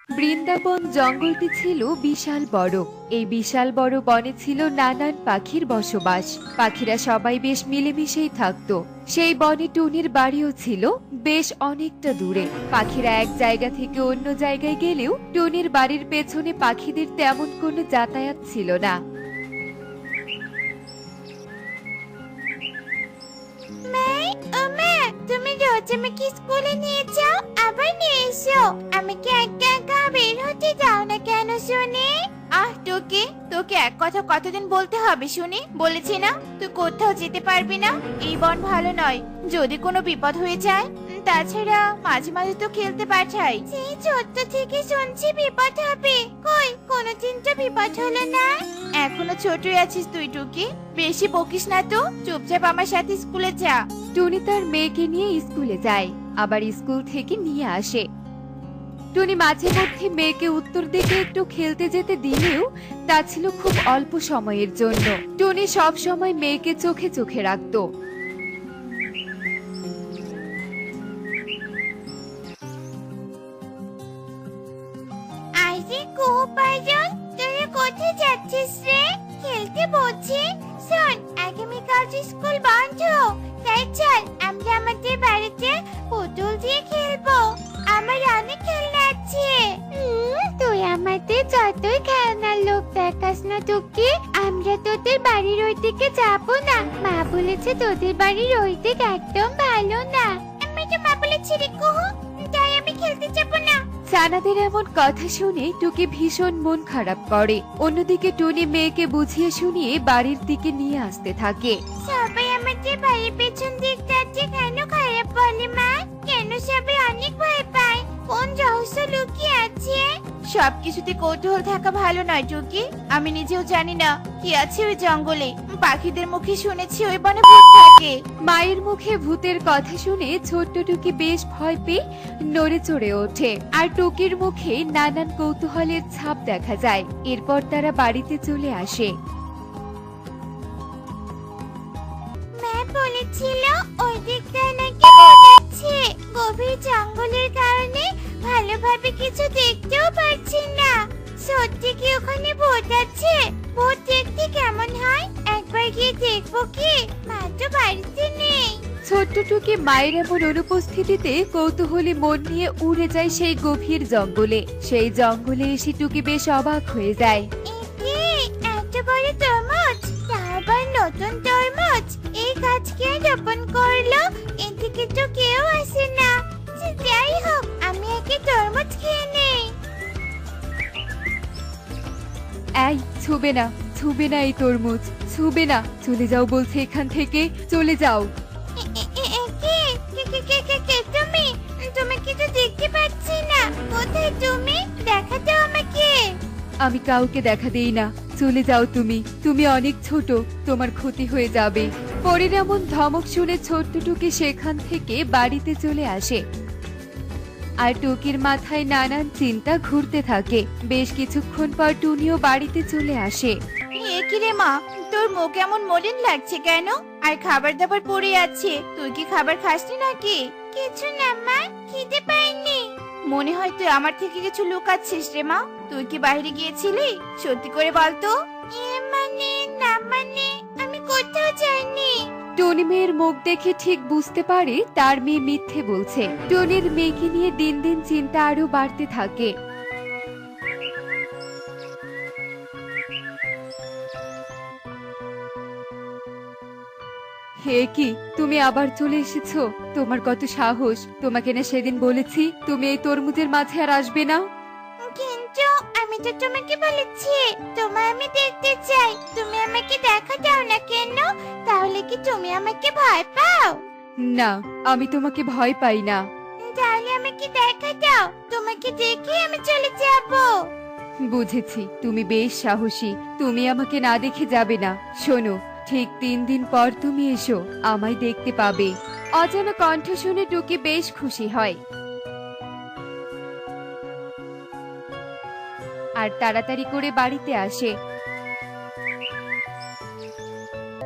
বৃন্দাবন জঙ্গলটি ছিল বিশাল বড়। এই বিশাল বড় বনে ছিল নানান পাখির বসবাস। পাখিরা সবাই বেশ মিলেমিশেই থাকতো। সেই বনে টুনির বাড়িও ছিল বেশ অনেকটা দূরে। পাখিরা এক জায়গা থেকে অন্য জায়গায় গেলেও টুনির বাড়ির পেছনে পাখিদের তেমন কোনো যাতায়াত ছিল না। তুমি রোজ আমাকে স্কুলে নিয়ে যাও, আবার নিয়ে এসো। আমাকে একা একা বের হতে দাও না কেন শুনি? তোকে তোকে এক কথা কতদিন বলতে হবে শুনি? বলেছি না তুই কোথাও যেতে পারবি না। এই বন ভালো নয়, যদি কোনো বিপদ হয়ে যায়। তাছাড়া মাঝে মাঝে তো খেলতে পাঠাই। সেই ছোট্ট থেকে শুনছি বিপদ হবে, কই কোনোদিন তো বিপদ হলো না। এখনো ছোটই আছিস তুই টুকি, বেশি বকিস না তো, চুপচাপ আমার সাথে স্কুলে যা। টুনি তার মেয়েকে নিয়ে স্কুলে যায়, আবার স্কুল থেকে নিয়ে আসে। টুনি মাঝে মধ্যে মেয়েকে উত্তর দিকে একটু খেলতে যেতে দিলেও তা ছিল খুব অল্প সময়ের জন্য। টুনি সব সময় মেয়েকে চোখে চোখে রাখতো। আইজি কোপাইজন, তুই কোথায় যাচ্ছিস রে? খেলতে বলছি। শোন, আগামীকাল যে স্কুল বন্ধ, তাই চল আমরা আমাদের বাড়িতে পুতুল দিয়ে খেলবো। আমার অনেক খেলনা আছে। তুই আমাদের যতই খেলনার লোক দেখাস না টুকি, আমরা তোদের বাড়ির ওই দিকে যাবো না। মা বলেছে তোদের বাড়ির ওই দিক একদম ভালো না। আমি তো মা বলেছি রে কুহু, তাই আমি খেলতে যাবো না। সানাদের এমন কথা শুনে টুকি ভীষণ মন খারাপ করে। অন্যদিকে টুনি মেয়েকে বুঝিয়ে শুনিয়ে বাড়ির দিকে নিয়ে আসতে থাকে। সবাই আমাদের বাড়ির পেছন দিকটাতে কেন খারাপ বলে মা? কেন সবাই অনেক ভয় পায়? কোন রহস্য লুকিয়ে আছে? সবকিছুতে কৌতূহল থাকা ভালো নয় টুকি। আমি নিজেও জানি না কি আছে ওই জঙ্গলে। পাখিদের মুখে শুনেছি ওই বনে ভূত থাকে। মায়ের মুখে ভূতের কথা শুনে ছোট্ট টুকি বেশ ভয় পেয়ে নড়ে চড়ে ওঠে, আর টুকির মুখে নানান কৌতূহলের ছাপ দেখা যায়। এরপর তারা বাড়িতে চলে আসে। মা বলেছিল ওই দিকটা নাকি ভূত আছে। গভীর জঙ্গলের কারণে ভালোভাবে কিছু দেখতেও পারছি না। সত্যি কি ওখানে ভূত আছে? ভূত দেখতে কেমন হয়? একবার গিয়ে দেখবো কি? মা তো বাড়িতে নেই। ছোট্ট টুকি মায়ের এমন অনুপস্থিতিতে কৌতূহলী মন নিয়ে উড়ে যায় সেই গভীর জঙ্গলে। সেই জঙ্গলে এসে টুকি বেশ অবাক হয়ে যায়। এ এত বড় তরমুজ, আবার নতুন তরমুজ। এই গাছ কে রোপণ করলো? এদিকে তো কেউ আসে না। যাই হোক, আমি একে তরমুজ খেয়ে নেই। এই ছুবে না, ছুবে না এই তরমুজ, ছুবে না। চলে যাও বলছে এখান থেকে, চলে যাও। তুমি তোমাকে তো দেখতে পাচ্ছি না। কোথায় তুমি? দেখা দাও আমাকে। আমি কাউকে দেখা দেই না, চলে যাও তুমি। তুমি অনেক ছোট, তোমার ক্ষতি হয়ে যাবে। পরের এমন ধমক শুনে ছোট্ট টুকি সেখান থেকে বাড়িতে চলে আসে। আর টুকির মাথায় নানান চিন্তা ঘুরতে থাকে। বেশ কিছুক্ষণ পর টুনিও বাড়িতে চলে আসে। এ কি রে মা, তোর মুখ এমন মলিন লাগছে কেন? আর খাবার দাবার পড়ে আছে, তুই কি খাবার খাসনি নাকি? কিছু না মা, খেতে পাইনি। মনে হয় তুই আমার থেকে কিছু লুকাচ্ছিস রে মা। তুই কি বাইরে গিয়েছিলি? সত্যি করে বলতো। মানে না, মানে আমি কোথাও যাইনি। টনি মেয়ের মুখ দেখে ঠিক বুঝতে পারে তার মেয়ে মিথ্যে বলছে। টনির মেয়েকে নিয়ে দিন দিন চিন্তা আরো বাড়তে থাকে। হে কি, তুমি আবার চলে এসেছো? তোমার কত সাহস! তোমাকে না সেদিন বলেছি তুমি এই তরমুজের মাঝে আর আসবে না। কিন্তু আমি তো তোমাকে বলেছি তোমায় আমি দেখতে চাই। তুমি আমাকে দেখা দাও না কেন? তাহলে কি তুমি আমাকে ভয় পাও? না, আমি তোমাকে ভয় পাই না। তাহলে আমাকে দেখা দাও, তোমাকে দেখে আমি চলে যাব। বুঝেছি, তুমি বেশ সাহসী। তুমি আমাকে না দেখে যাবে না। শোনো, ঠিক 3 দিন পর তুমি এসো, আমায় দেখতে পাবে। অজানা কণ্ঠ শুনে টুকি বেশ খুশি হয় আর তাড়াতাড়ি করে বাড়িতে আসে।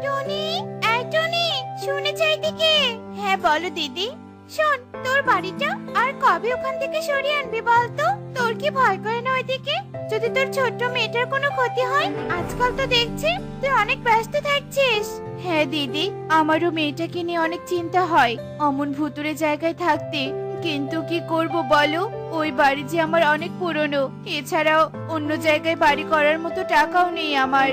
টনি, এই টনি, শুনে চাই দিকে। হ্যাঁ বলো দিদি। শোন, তোর বাড়িটা আর কবে ওখান থেকে সরিয়ে আনবি বলতো? তোর কি ভয় করে না ওইদিকে যদি তোর ছোট্ট মেয়েটার কোনো ক্ষতি হয়? আজকাল তো দেখছি তুই অনেক ব্যস্ত থাকছিস। হ্যাঁ দিদি, আমারও মেয়েটাকে নিয়ে অনেক চিন্তা হয় অমন ভুতুরে জায়গায় থাকতে। কিন্তু কি করব বলো, ওই বাড়ি যে আমার অনেক পুরনো, এছাড়াও অন্য জায়গায় বাড়ি করার মতো টাকাও নেই আমার।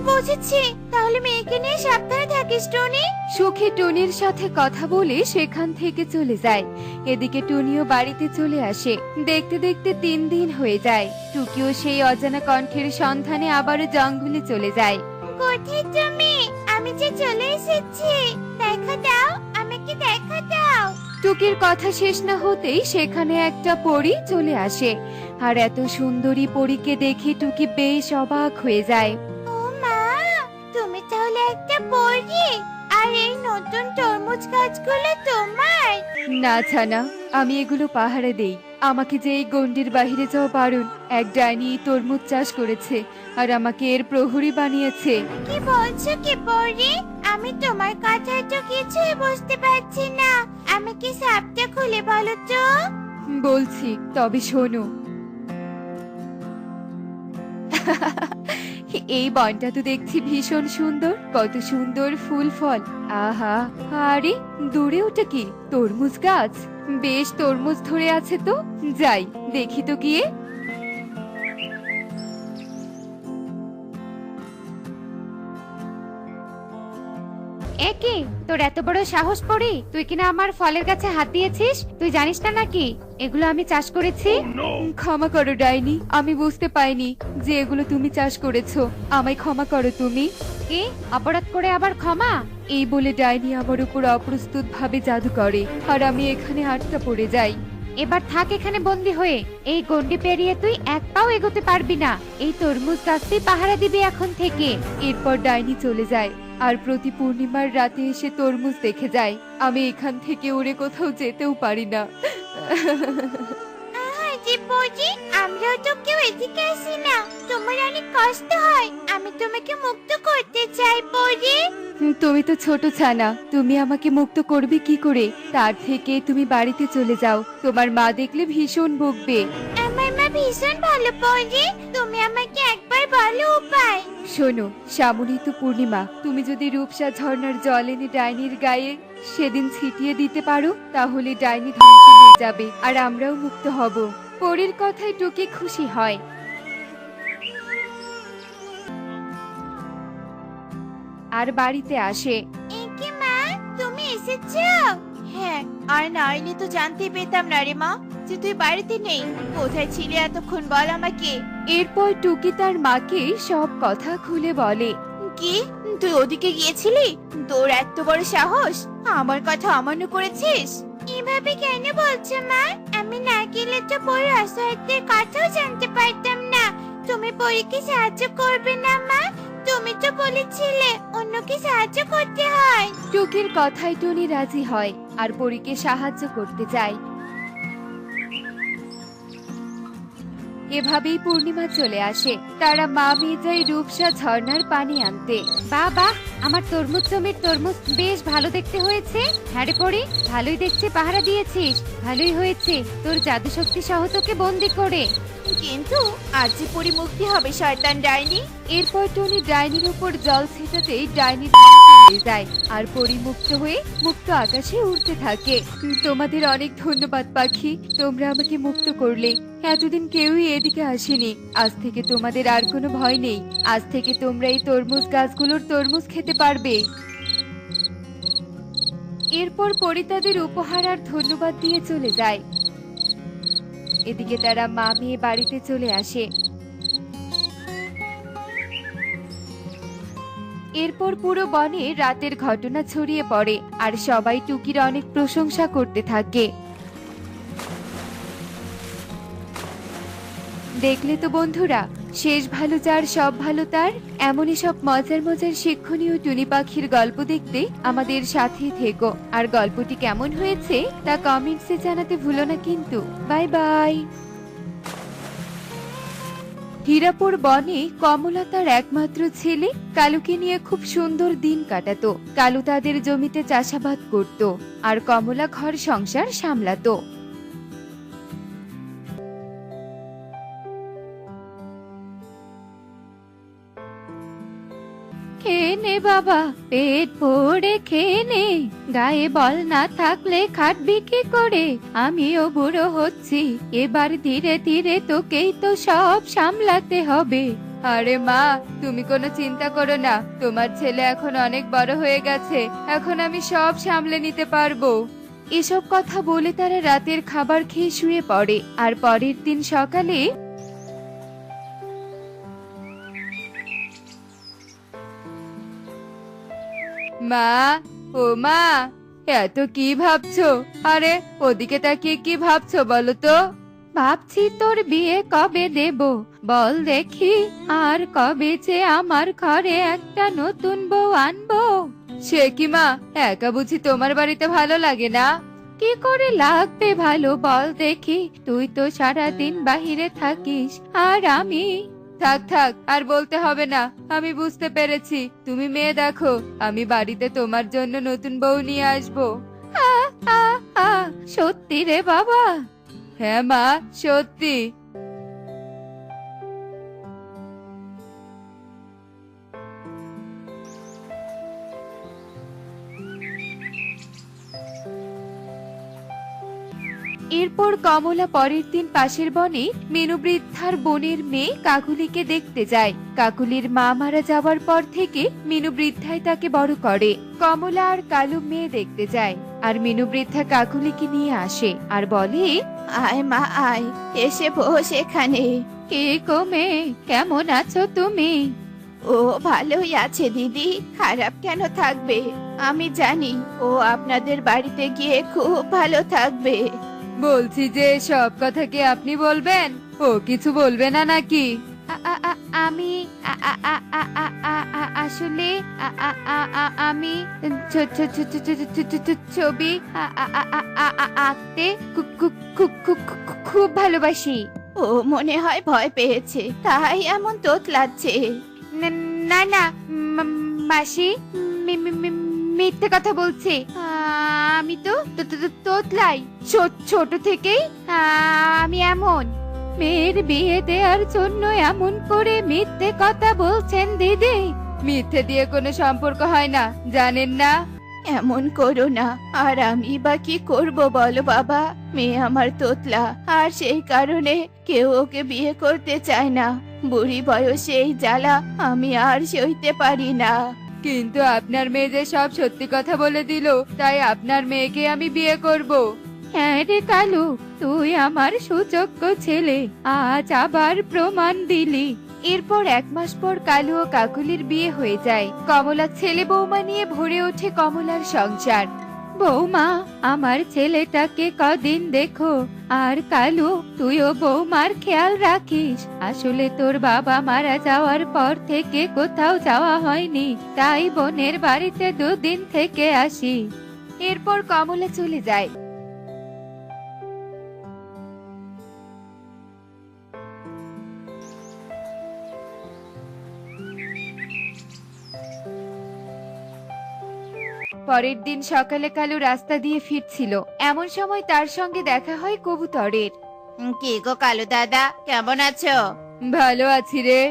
বুঝেছি, তাহলে মেয়েকে নিয়ে সাবধানে থাকিস টনি। সুখী টুনির সাথে কথা বলে সেখান থেকে চলে যায়। এদিকে টুনিও বাড়িতে চলে আসে। দেখতে দেখতে 3 দিন হয়ে যায়। টুকিও সেই অজানা কণ্ঠের সন্ধানে আবারও জঙ্গলে চলে যায়। কোথায় তুমি? আমি যে চলে এসেছি, দেখা দাও, আমাকে দেখা দাও। টুকির কথা শেষ না হতেই সেখানে একটা পরী চলে আসে। আর এত সুন্দরী পরীকে দেখে টুকি বেশ অবাক হয়ে যায়। ও মা, তুমি তাহলে একটা পরী? আর এই নতুন তরমুজ গাছগুলো তোমার? না ছানা, আমি এগুলো পাহারা দেই। আমাকে যে এই গন্ডির বাইরে যাওয়া বারণ। এক ডাইনি তরমুজ চাষ করেছে আর আমাকে এর প্রহরী বানিয়েছে। কি বলছো কি পরী? আমি তোমার কথায় তো কিছুই বুঝতে পারছি না। আমাকে সাপটা খুলে বলো তো। বলছি, তবে শোনো। এই বনটা তো দেখছি ভীষণ সুন্দর, কত সুন্দর ফুল ফল। আহা, আরে দূরে ওটা কি? তরমুজ গাছ। বেশ তরমুজ ধরে আছে তো, যাই দেখি তো গিয়ে। একি তোর এত বড় সাহস পড়ি, তুই কিনা আমার ফলের গাছে হাত দিয়েছিস? তুই জানিস না নাকি এগুলো আমি চাষ করেছি? ক্ষমা করো ডাইনি, আমি বুঝতে পাইনি যে এগুলো তুমি চাষ করেছো। আমায় ক্ষমা করো তুমি। কি অপরাধ করে আবার ক্ষমা? এই বলে ডাইনি আমার উপর অপ্রস্তুত ভাবে জাদু করে আর আমি এখানে আটকা পড়ে যাই। এবার থাক এখানে বন্দি হয়ে। এই গন্ডি পেরিয়ে তুই এক পাও এগোতে পারবি না। এই তরমুজ গাছটি পাহারা দিবি এখন থেকে। এরপর ডাইনি চলে যায় আর প্রতি পূর্ণিমার রাতে এসে তরমুজ দেখে যায়। আমি এখান থেকে উড়ে কোথাও যেতেও পারি না। যে পরী, আমরাও তো কেউ এদিকে আসি না। তোমার অনেক কষ্ট হয়, আমি তোমাকে মুক্ত করতে চাই পরী। তুমি তো ছোট ছানা, তুমি আমাকে মুক্ত করবে কি করে? তার থেকে তুমি বাড়িতে চলে যাও, তোমার মা দেখলে ভীষণ বকবে। আমার মা ভীষণ ভালো পরী, তুমি আমাকে একবার বলো উপায়। শোনো, সামনেই তো পূর্ণিমা। তুমি যদি রূপসা ঝর্ণার জল এনে ডাইনির গায়ে সেদিন ছিটিয়ে দিতে পারো, তাহলে ডাইনি ধ্বংস হয়ে যাবে আর আমরাও মুক্ত হব। পরীর কথায় টুকি খুশি হয়। আর বাড়িতে আসে। একে মা, তুমি এসেছো? হ্যাঁ, আর না এলে তো জানতে পেতাম না রে মা যে তুই বাড়িতে নেই। কোথায় ছিলে এতক্ষণ বল আমাকে। এরপর টুকি তার মাকে সব কথা খুলে বলে। কি, তুই ওদিকে গিয়েছিলি? তোর এত বড় সাহস, আমার কথা অমান্য করেছিস? এভাবে কেন বলছো মা? আমি না গেলে তো পরে অসহায়দের কথাও জানতে পারতাম না। তুমি পরীকে সাহায্য করবে না মা? তুমি তো বলেছিলে অন্যকে সাহায্য করতে হয়। টুকির কথায় টুনি রাজি হয় আর পরীকে সাহায্য করতে চায়। এভাবেই পূর্ণিমা চলে আসে। তারা মা মেয়ে যায় রূপসা ঝর্ণার পানি আনতে। বাবা, আমার তরমুজ জমির তরমুজ বেশ ভালো দেখতে হয়েছে। হ্যাঁ রে পড়ি, ভালোই দেখছি পাহারা দিয়েছিস। ভালোই হয়েছে তোর জাদু শক্তি সহ তোকে বন্দি করে। কিন্তু আজ যে পরি মুক্তি হবে শয়তান ডাইনি। এরপর টুনি ডাইনির উপর জল ছিটাতেই ডাইনি ধ্বংস হয়ে যায় আর পরি মুক্ত হয়ে মুক্ত আকাশে উড়তে থাকে। তোমাদের অনেক ধন্যবাদ পাখি, তোমরা আমাকে মুক্ত করলে। এতদিন কেউই এদিকে আসেনি। আজ থেকে তোমাদের আর কোনো ভয় নেই। আজ থেকে তোমরা এই তরমুজ গাছগুলোর তরমুজ খেতে পারবে। এরপর পরি তাদের উপহার আর ধন্যবাদ দিয়ে চলে যায়। এদিকে তারা মা মেয়ে বাড়িতে চলে আসে। এরপর পুরো বনে রাতের ঘটনা ছড়িয়ে পড়ে আর সবাই টুকির অনেক প্রশংসা করতে থাকে। দেখলে তো বন্ধুরা, শেষ ভালো যার সব ভালো তার। এমনই সব মজার মজার শিক্ষণীয় টুনি পাখির গল্প দেখতে আমাদের সাথেই থেকো। আর গল্পটি কেমন হয়েছে তা কমেন্টসে জানাতে ভুলো না কিন্তু। Bye bye. হীরাপুর বনে কমলা তার একমাত্র ছেলে কালুকে নিয়ে খুব সুন্দর দিন কাটাতো। কালু তাদের জমিতে চাষাবাদ করত আর কমলা ঘর সংসার সামলাতো। খেয়ে নে বাবা, পেট ভরে খেয়ে নে, গায়ে বল না থাকলে খাটবি কি করে? আমিও বুড়ো হচ্ছি, এবার ধীরে ধীরে তোকেই তো সব সামলাতে হবে। আরে মা, তুমি কোনো চিন্তা করো না, তোমার ছেলে এখন অনেক বড় হয়ে গেছে, এখন আমি সব সামলে নিতে পারবো। এসব কথা বলে তারা রাতের খাবার খেয়ে শুয়ে পড়ে। আর পরের দিন সকালে মা, ও মা, এত কি ভাবছো? আরে ওদিকে তাকিয়ে কি ভাবছো বলো তো? ভাবছি তোর বিয়ে কবে দেব বল দেখি, আর কবে যে আমার ঘরে একটা নতুন বউ আনবো। সে কি মা, একা বুঝি তোমার বাড়িতে ভালো লাগে না? কি করে লাগবে ভালো বল দেখি, তুই তো সারাদিন বাহিরে থাকিস আর আমি। থাক থাক, আর বলতে হবে না, আমি বুঝতে পেরেছি তুমি মেয়ে দেখো, আমি বাড়িতে তোমার জন্য নতুন বউ নিয়ে আসবো। সত্যি রে বাবা? হ্যাঁ মা, সত্যি। এরপর কমলা পরের দিন পাশের বনে মিনু বৃদ্ধার বোনের মেয়ে কাকুলিকে দেখতে যায়। কাকুলির মা মারা যাওয়ার পর থেকে মিনু বৃদ্ধাই তাকে বড় করে। কমলা আর কালু মেয়ে দেখতে যায়, আর মিনু বৃদ্ধা কাকুলিকে নিয়ে আসে আর বলে, আয় মা আয়, এসে বস এখানে। কে গো মেয়ে, কেমন আছো তুমি? ও ভালোই আছে দিদি, খারাপ কেন থাকবে? আমি জানি ও আপনাদের বাড়িতে গিয়ে খুব ভালো থাকবে। বলছি যে সব কথা কি আপনি বলবেন? ও কিছু বলবে না নাকি? আমি আসলে আমি ছবি আঁকতে খুব ভালোবাসি। ও মনে হয় ভয় পেয়েছে, তাই এমন তোতলাচ্ছে। না না মাসি, মিথ্যে কথা বলছে। আমি তো তোতলাই, ছোট থেকেই আমি এমন। মেয়ের বিয়ে দেওয়ার জন্য এমন করে মিথ্যে কথা বলছেন দিদি? মিথ্যে দিয়ে কোনো সম্পর্ক হয় না, জানেন না? এমন করো না, আর আমি বা কি করব বলো বাবা? মেয়ে আমার তোতলা, আর সেই কারণে কেউ ওকে বিয়ে করতে চায় না। বুড়ি বয়সে এই জ্বালা আমি আর সইতে পারি না। কিন্তু আপনার মেয়ে যে সব সত্যি কথা বলে দিল, তাই আপনার মেয়েকে আমি বিয়ে করব। হ্যাঁ রে কালু, তুই আমার সুযোগ্য ছেলে, আজ আবার প্রমাণ দিলি। এরপর 1 মাস পর কালু ও কাকুলির বিয়ে হয়ে যায়। কমলা ছেলে বৌমা নিয়ে ভরে ওঠে কমলার সংসার। বৌমা, আমার ছেলেটাকে কদিন দেখো, আর কালু তুইও বৌমার খেয়াল রাখিস। আসলে তোর বাবা মারা যাওয়ার পর থেকে কোথাও যাওয়া হয়নি, তাই বোনের বাড়িতে 2 দিন থেকে আসি। এরপর কমলা চলে যায়। পরের দিন সকালে কালু রাস্তা দিয়ে ফিরছিল, এমন সময় তার সঙ্গে দেখা হয় কবুতরের। কি গো কালু দাদা, কেমন আছো? ভালো আছি রে।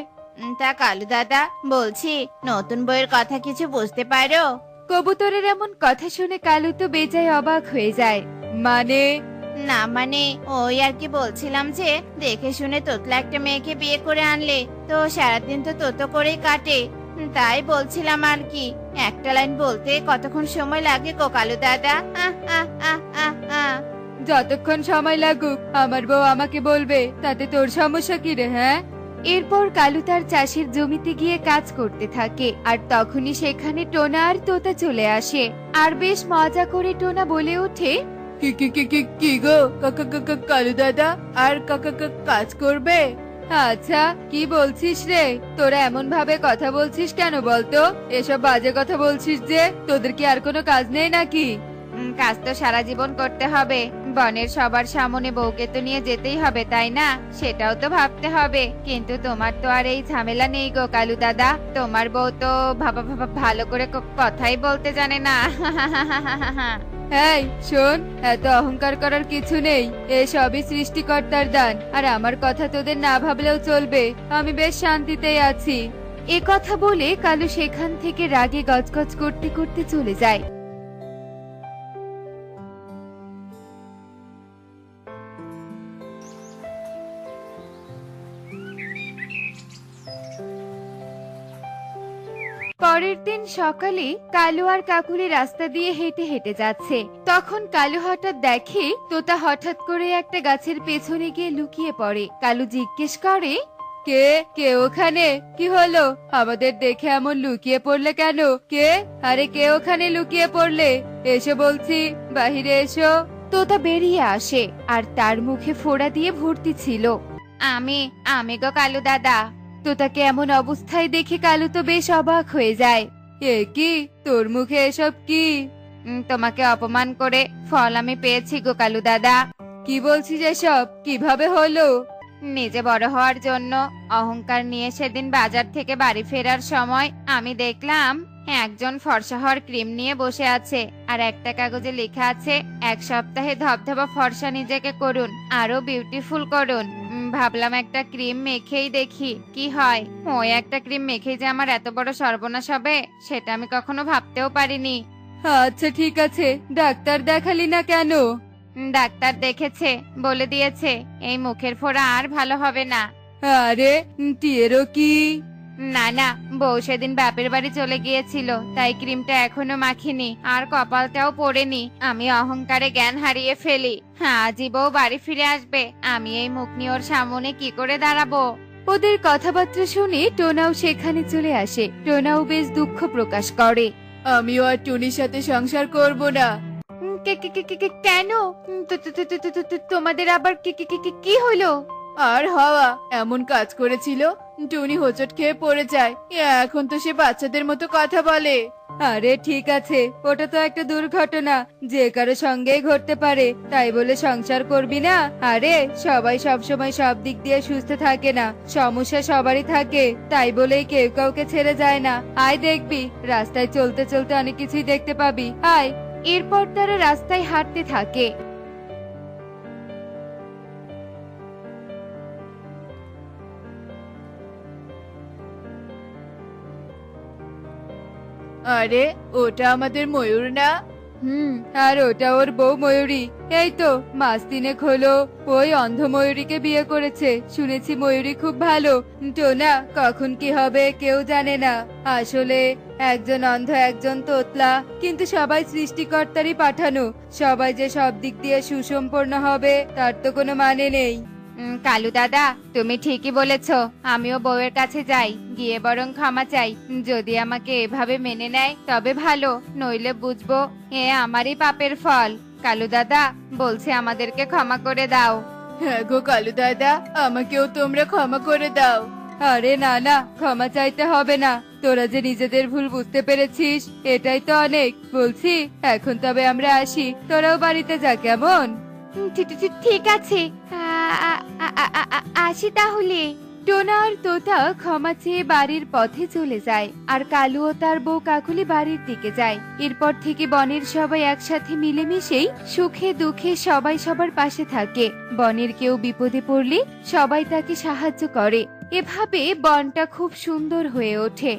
তা কালু দাদা, বলছি নতুন বইয়ের কথা কিছু বুঝতে পারো? কবুতরের এমন কথা শুনে কালু তো বেজায় অবাক হয়ে যায়। মানে? না মানে ওই আর কি বলছিলাম যে, দেখে শুনে তোতলা একটা মেয়েকে বিয়ে করে আনলে তো সারাদিন তো তোতো করেই কাটে, তাই বলছিলাম আর কি। একটা লাইন বলতে কতক্ষণ সময় লাগে গো কালু দাদা? আহ আহ আহ আহ আহ। যতক্ষণ সময় লাগুক, আমার বউ আমাকে বলবে, তাতে তোর সমস্যা কি রে? হ্যাঁ। এরপর কালু তার চাষের জমিতে গিয়ে কাজ করতে থাকে, আর তখনই সেখানে টোনা আর তোতা চলে আসে। আর বেশ মজা করে টোনা বলে ওঠে, কি কি কি কি কি গো কালু দাদা, আর কাজ করবে? আচ্ছা, কি বলছিস রে? তোরা এমন ভাবে কথা বলছিস কেন বলতো? এসব বাজে কথা বলছিস যে, তোদের কি আর কোনো কাজ নেই নাকি? কাজ তো সারা জীবন করতে হবে, বনের সবার সামনে বউকে তো নিয়ে যেতেই হবে তাই না? সেটাও তো ভাবতে হবে, কিন্তু তোমার তো আর এই ঝামেলা নেই গো কালু দাদা। তোমার বউ তো ভালো করে কথাই বলতে জানে না। এই শোন, এত অহংকার করার কিছু নেই, এসবই সৃষ্টিকর্তার দান। আর আমার কথা তোদের না ভাবলেও চলবে, আমি বেশ শান্তিতেই আছি। এ কথা বলে কালু সেখান থেকে রাগে গজগজ করতে করতে চলে যায়। পরের দিন সকালে কালু আর কাকুলি রাস্তা দিয়ে হেঁটে হেঁটে যাচ্ছে। তখন কালু হঠাৎ দেখে তোতা হঠাৎ করে একটা গাছের পেছনে গিয়ে লুকিয়ে পড়ে। কালু জিজ্ঞেস করে, কে কে ওখানে? কি হলো, আমাদের দেখে এমন লুকিয়ে পড়লে কেন? কে? আরে কে ওখানে লুকিয়ে পড়লে? এসো বলছি, বাহিরে এসো। তোতা বেরিয়ে আসে আর তার মুখে ফোড়া দিয়ে ভর্তি ছিল। আমি আমি গো কালু দাদা। তোতাকে এমন অবস্থায় দেখে কালু তো বেশ অবাক হয়ে যায়। এ কি, তোর মুখে এসব কি? তোমাকে অপমান করে ফল আমি পেয়েছি গো কালু দাদা। কি বলছিস এসব? কিভাবে হলো? নিজে বড় হওয়ার জন্য অহংকার নিয়ে সেদিন বাজার থেকে বাড়ি ফেরার সময় আমি দেখলাম একজন ফর্সা হওয়ার ক্রিম নিয়ে বসে আছে, আর একটা কাগজে লেখা আছে 1 সপ্তাহে ধবধবা ফর্সা নিজেকে করুন, আরো বিউটিফুল করুন। ভাবলাম একটা ক্রিম মেখেই দেখি কি হয়। ওই একটা ক্রিম মেখেই যে আমার এত বড় সর্বনাশ হবে সেটা আমি কখনো ভাবতেও পারিনি। আচ্ছা ঠিক আছে, ডাক্তার দেখালি না কেন? ডাক্তার দেখেছে, বলে দিয়েছে এই মুখের ফোড়া আর ভালো হবে না। আরে টিয়েরও কি? না না, বউ সেদিন বাপের বাড়ি চলে গিয়েছিল, তাই ক্রিমটা এখনো মাখিনি, আর কপালটাও পড়েনি। আমি অহংকারে জ্ঞান হারিয়ে ফেলি। আজই বউ বাড়ি ফিরে আসবে, আমি এই মুখ নিয়ে ওর সামনে কি করে দাঁড়াবো? ওদের কথাবার্তা শুনে টোনাও সেখানে চলে আসে। টোনাও বেশ দুঃখ প্রকাশ করে। আমিও আর টুনির সাথে সংসার করব না। কেন? তোমাদের আবার কি হলো? আর হওয়া, এমন কাজ করেছিল টুনি হোঁচট খেয়ে পড়ে যায়। এখন তো সে বাচ্চাদের মতো কথা বলে। আরে ঠিক আছে, ওটা তো একটা দুর্ঘটনা, যে কারো সঙ্গেই ঘটতে পারে, তাই বলে সংসার করবি না? আরে সবাই সবসময় সব দিক দিয়ে সুস্থ থাকে না, সমস্যা সবারই থাকে, তাই বলেই কেউ কাউকে ছেড়ে যায় না। আয় দেখবি, রাস্তায় চলতে চলতে অনেক কিছুই দেখতে পাবি, আয়। এরপর তারা রাস্তায় হাঁটতে থাকে। আরে ওটা আমাদের ময়ূর না? আর ওটা ওর বউ ময়ূরী। এই তো মাস 3 হলো ওই অন্ধ ময়ূরীকে বিয়ে করেছে। শুনেছি ময়ূরী খুব ভালো। টোনা, কখন কি হবে কেউ জানে না। আসলে একজন অন্ধ একজন তোতলা, কিন্তু সবাই সৃষ্টিকর্তারই পাঠানো। সবাই যে সব দিক দিয়ে সুসম্পন্ন হবে তার তো কোনো মানে নেই। কালু দাদা, তুমি ঠিকই বলেছো। আমিও বউয়ের কাছে যাই, গিয়ে বরং ক্ষমা চাই। যদি আমাকে এভাবে মেনে নেয় তবে ভালো, নইলে বুঝবো এ আমারই পাপের ফল। কালু দাদা, বলছি আমাদেরকে ক্ষমা করে দাও। হ্যাঁ গো কালু দাদা, আমাকেও তোমরা ক্ষমা করে দাও। আরে না না, ক্ষমা চাইতে হবে না। তোরা যে নিজেদের ভুল বুঝতে পেরেছিস এটাই তো অনেক। বলছি এখন তবে আমরা আসি, তোরাও বাড়িতে যা, কেমন? ঠিক আছে, আসি তাহলে। টোনা আর তোতা ক্ষমা চেয়ে বাড়ির পথে চলে যায়, আর কালু ও তার বউ কাকুলি বাড়ির দিকে যায়। এরপর থেকে বনের সবাই একসাথে মিলেমিশেই সুখে দুঃখে সবাই সবার পাশে থাকে। বনের কেউ বিপদে পড়লে সবাই তাকে সাহায্য করে। এভাবে বনটা খুব সুন্দর হয়ে ওঠে।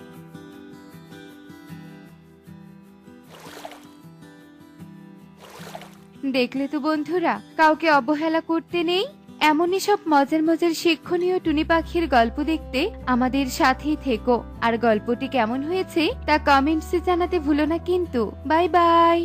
দেখলে তো বন্ধুরা, কাউকে অবহেলা করতে নেই। এমনই সব মজার মজার শিক্ষণীয় টুনি পাখির গল্প দেখতে আমাদের সাথেই থেকো। আর গল্পটি কেমন হয়েছে তা কমেন্টসে জানাতে ভুলো না কিন্তু। Bye bye.